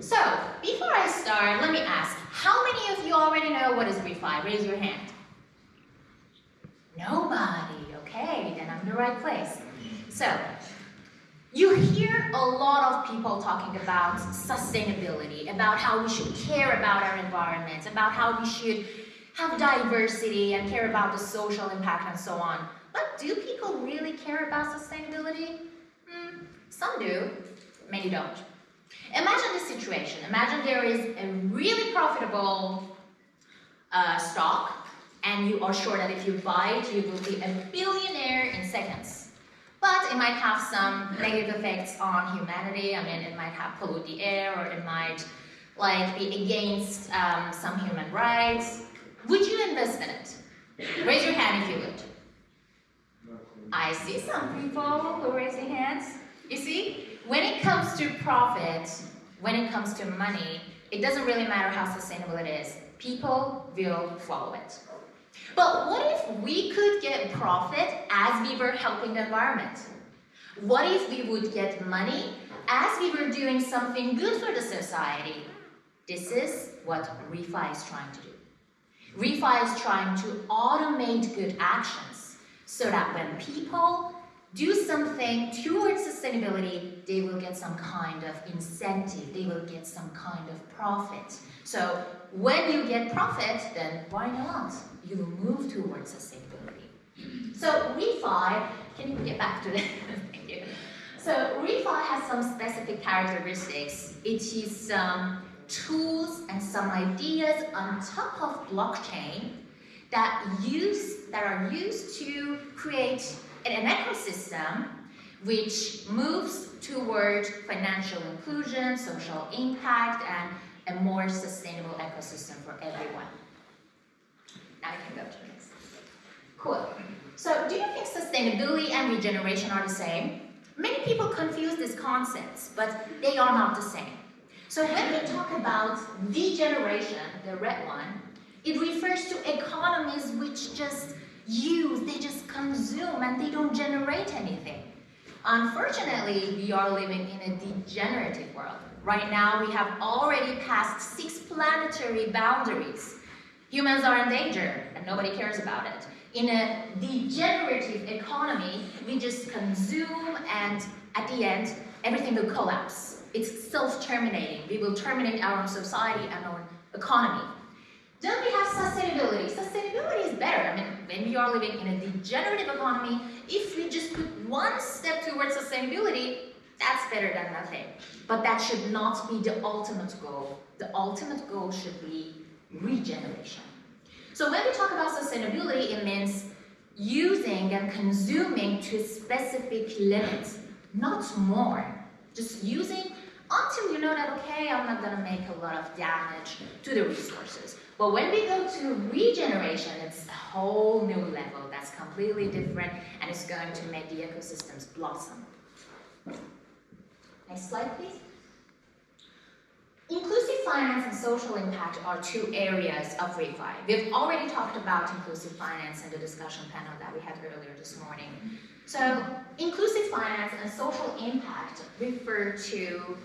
So, before I start, let me ask, how many of you already know what is ReFi? Raise your hand. Nobody, okay, then I'm in the right place. So, you hear a lot of people talking about sustainability, about how we should care about our environment, about how we should have diversity and care about the social impact and so on. But do people really care about sustainability? Some do, many don't. Imagine this situation. Imagine there is a really profitable stock, and you are sure that if you buy it, you will be a billionaire in seconds. But it might have some negative effects on humanity. I mean, it might have pollute the air, or it might be against some human rights. Would you invest in it? Raise your hand if you would. I see some people who raise their hands. You see, when it comes to profit, when it comes to money, it doesn't really matter how sustainable it is. People will follow it. But what if we could get profit as we were helping the environment? What if we would get money as we were doing something good for the society? This is what ReFi is trying to do. ReFi is trying to automate good actions so that when people do something towards sustainability, they will get some kind of incentive, they will get some kind of profit. So when you get profit, then why not? You will move towards sustainability. So ReFi, can you get back to that? Thank you. So ReFi has some specific characteristics. It is some tools and some ideas on top of blockchain that are used to create an ecosystem which moves toward financial inclusion, social impact, and a more sustainable ecosystem for everyone. Now we can go to this. Cool. So do you think sustainability and regeneration are the same? Many people confuse these concepts, but they are not the same. So when we talk about degeneration, the red one, it refers to economies which just they just consume and they don't generate anything. Unfortunately, we are living in a degenerative world. Right now, we have already passed 6 planetary boundaries. Humans are in danger and nobody cares about it. In a degenerative economy, we just consume and at the end, everything will collapse. It's self-terminating. We will terminate our own society and our economy. Then we have sustainability. Sustainability is better. I mean, when we are living in a degenerative economy, if we just put one step towards sustainability, that's better than nothing. But that should not be the ultimate goal. The ultimate goal should be regeneration. So when we talk about sustainability, it means using and consuming to a specific limit, not more. Just using until you know that, okay, I'm not going to make a lot of damage to the resources. But when we go to regeneration, it's a whole new level that's completely different, and it's going to make the ecosystems blossom. Next slide, please. Inclusive finance and social impact are 2 areas of ReFi. We've already talked about inclusive finance in the discussion panel that we had earlier this morning. So, inclusive finance and social impact refer to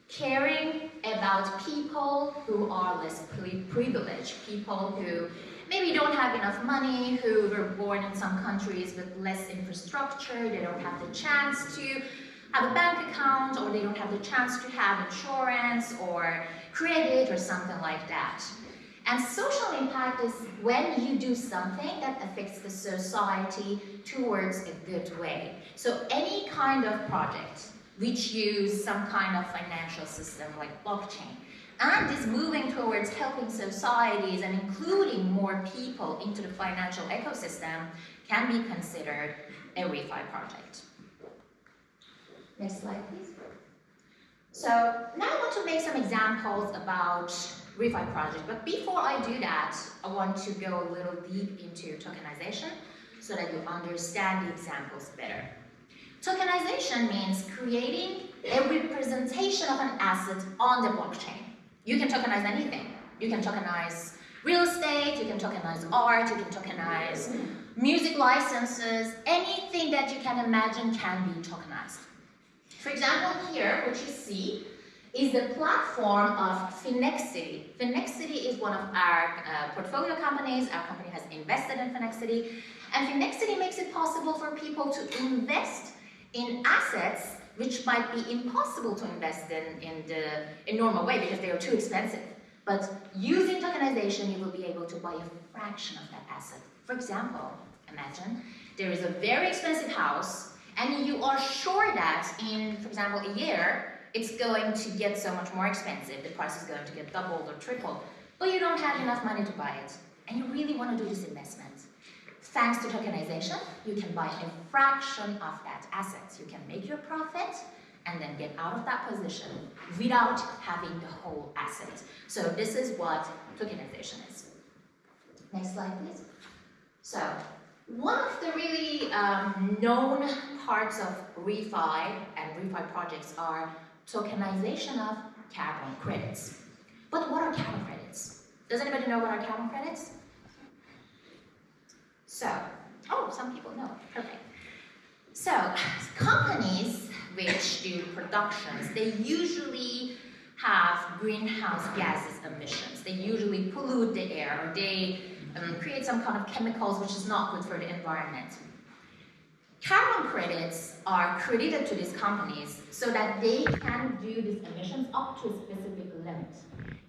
caring about people who are less privileged, people who maybe don't have enough money, who were born in some countries with less infrastructure, they don't have the chance to have a bank account, or they don't have the chance to have insurance or credit or something like that. And social impact is when you do something that affects the society towards a good way. So any kind of project which use some kind of financial system like blockchain and is moving towards helping societies and including more people into the financial ecosystem can be considered a ReFi project. Next slide, please. So now I want to make some examples about ReFi project, but before I do that, I want to go a little deep into tokenization so that you understand the examples better. Tokenization means creating a representation of an asset on the blockchain. You can tokenize anything. You can tokenize real estate, you can tokenize art, you can tokenize music licenses, anything that you can imagine can be tokenized. For example, here, what you see is the platform of Finexity. Finexity is one of our portfolio companies. Our company has invested in Finexity. And Finexity makes it possible for people to invest in assets which might be impossible to invest in normal way because they are too expensive. But using tokenization, you will be able to buy a fraction of that asset. For example, imagine there is a very expensive house and you are sure that in, for example, a year, it's going to get so much more expensive. The price is going to get doubled or tripled, but you don't have enough money to buy it. And you really want to do this investment. Thanks to tokenization, you can buy a fraction of that asset. You can make your profit and then get out of that position without having the whole asset. So this is what tokenization is. Next slide, please. So one of the really known parts of ReFi and ReFi projects are tokenization of carbon credits. But what are carbon credits? Does anybody know what are carbon credits? So, oh, some people know, perfect. So, companies which do productions, they usually have greenhouse gases emissions. They usually pollute the air, or they create some kind of chemicals which is not good for the environment. Carbon credits are credited to these companies so that they can do these emissions up to a specific limit.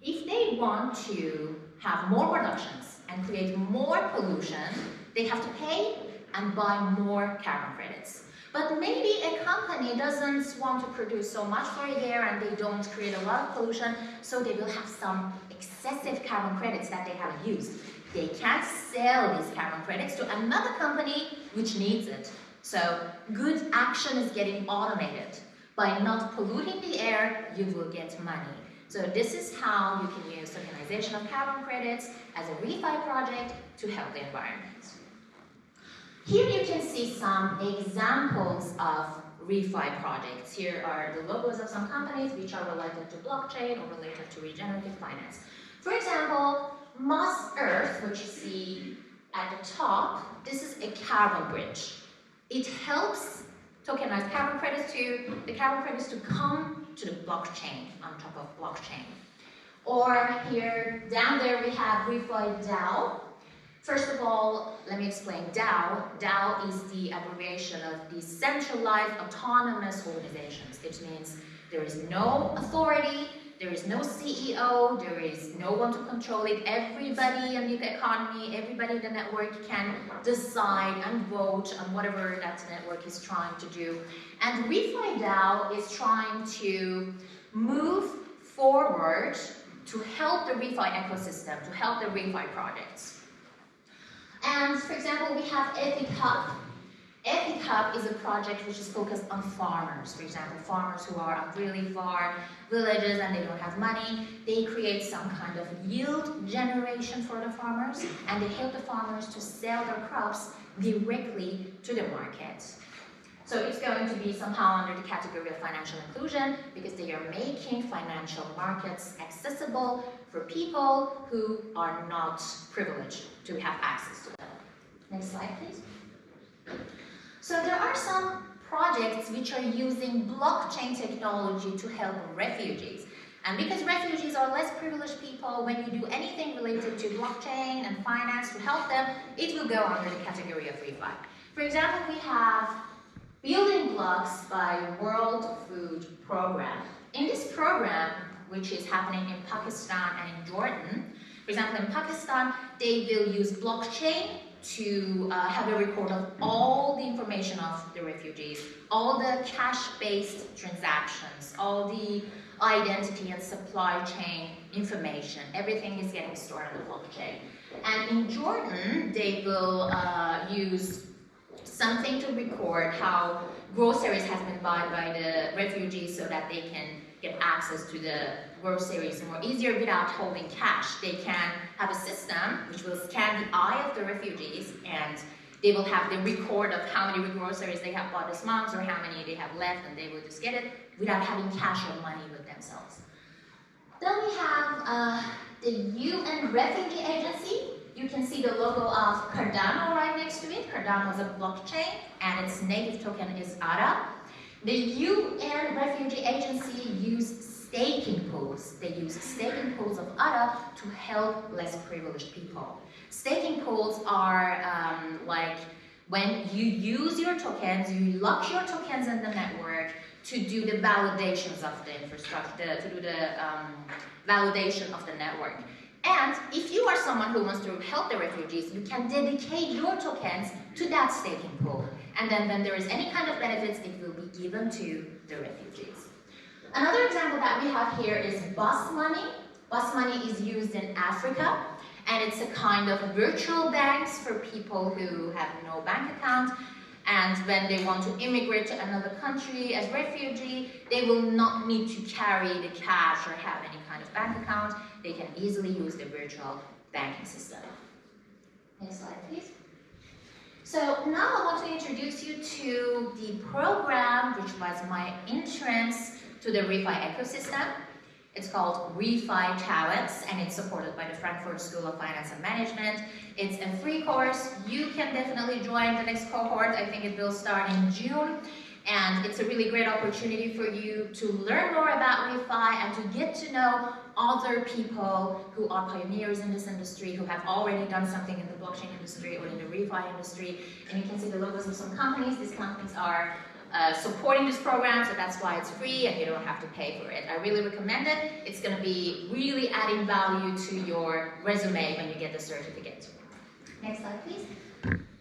If they want to have more productions and create more pollution, they have to pay and buy more carbon credits. But maybe a company doesn't want to produce so much for a year and they don't create a lot of pollution, so they will have some excessive carbon credits that they haven't used. They can't sell these carbon credits to another company which needs it. So good action is getting automated. By not polluting the air, you will get money. So this is how you can use tokenization of carbon credits as a ReFi project to help the environment. Here you can see some examples of ReFi projects. Here are the logos of some companies which are related to blockchain or related to regenerative finance. For example, Moth Earth, which you see at the top, this is a carbon bridge. It helps tokenize carbon credits to come to the blockchain, on top of blockchain. Or here, down there we have ReFi DAO. First of all, let me explain DAO. DAO is the abbreviation of Decentralized Autonomous Organizations. It means there is no authority, there is no CEO, there is no one to control it. Everybody in the economy, everybody in the network can decide and vote on whatever that network is trying to do. And ReFi DAO is trying to move forward to help the ReFi ecosystem, to help the ReFi projects. And for example, we have EthicHub. EthicHub is a project which is focused on farmers. For example, farmers who are on really far villages and they don't have money. They create some kind of yield generation for the farmers, and they help the farmers to sell their crops directly to the market. So it's going to be somehow under the category of financial inclusion because they are making financial markets accessible for people who are not privileged to have access to them. Next slide, please. So there are some projects which are using blockchain technology to help refugees. And because refugees are less privileged people, when you do anything related to blockchain and finance to help them, it will go under the category of ReFi. For example, we have Building Blocks by World Food Program. In this program, which is happening in Pakistan and in Jordan, for example, in Pakistan, they will use blockchain to have a record of all the information of the refugees, all the cash-based transactions, all the identity and supply chain information. Everything is getting stored on the blockchain. And in Jordan, they will use something to record how groceries has been bought by the refugees so that they can get access to the groceries more easier without holding cash. They can have a system which will scan the eye of the refugees, and they will have the record of how many groceries they have bought this month or how many they have left, and they will just get it without having cash or money with themselves. Then we have the UN Refugee Agency. You can see the logo of Cardano right next to it. Cardano is a blockchain, and its native token is ADA. The UN Refugee Agency uses staking pools. They use staking pools of ADA to help less privileged people. Staking pools are like when you use your tokens, you lock your tokens in the network to do the validations of the infrastructure, to do the validation of the network. And if you are someone who wants to help the refugees, you can dedicate your tokens to that staking pool. And then when there is any kind of benefits, it will be given to the refugees. Another example that we have here is bus money. Bus money is used in Africa, and it's a kind of virtual banks for people who have no bank account. And when they want to immigrate to another country as refugee, they will not need to carry the cash or have any kind of bank account. They can easily use the virtual banking system. Next slide, please. So now I want to introduce you to the program which was my entrance to the ReFi ecosystem. It's called ReFi Talents, and it's supported by the Frankfurt School of Finance and Management. It's a free course. You can definitely join the next cohort. I think it will start in June. And it's a really great opportunity for you to learn more about ReFi and to get to know other people who are pioneers in this industry, who have already done something in the blockchain industry or in the ReFi industry. And you can see the logos of some companies. These companies are supporting this program, so that's why it's free and you don't have to pay for it. I really recommend it. It's going to be really adding value to your resume when you get the certificate. Next slide, please.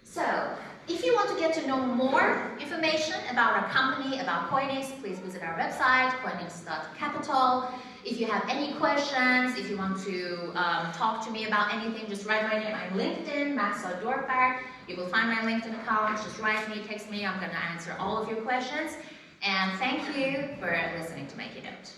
So, if you want to get to know more information about our company, about coinIX, please visit our website, coinix.capital. If you have any questions, if you want to talk to me about anything, just write my name on LinkedIn, Mahsa Doorfard. You will find my LinkedIn account. Just write me, text me. I'm going to answer all of your questions. And thank you for listening to my keynote.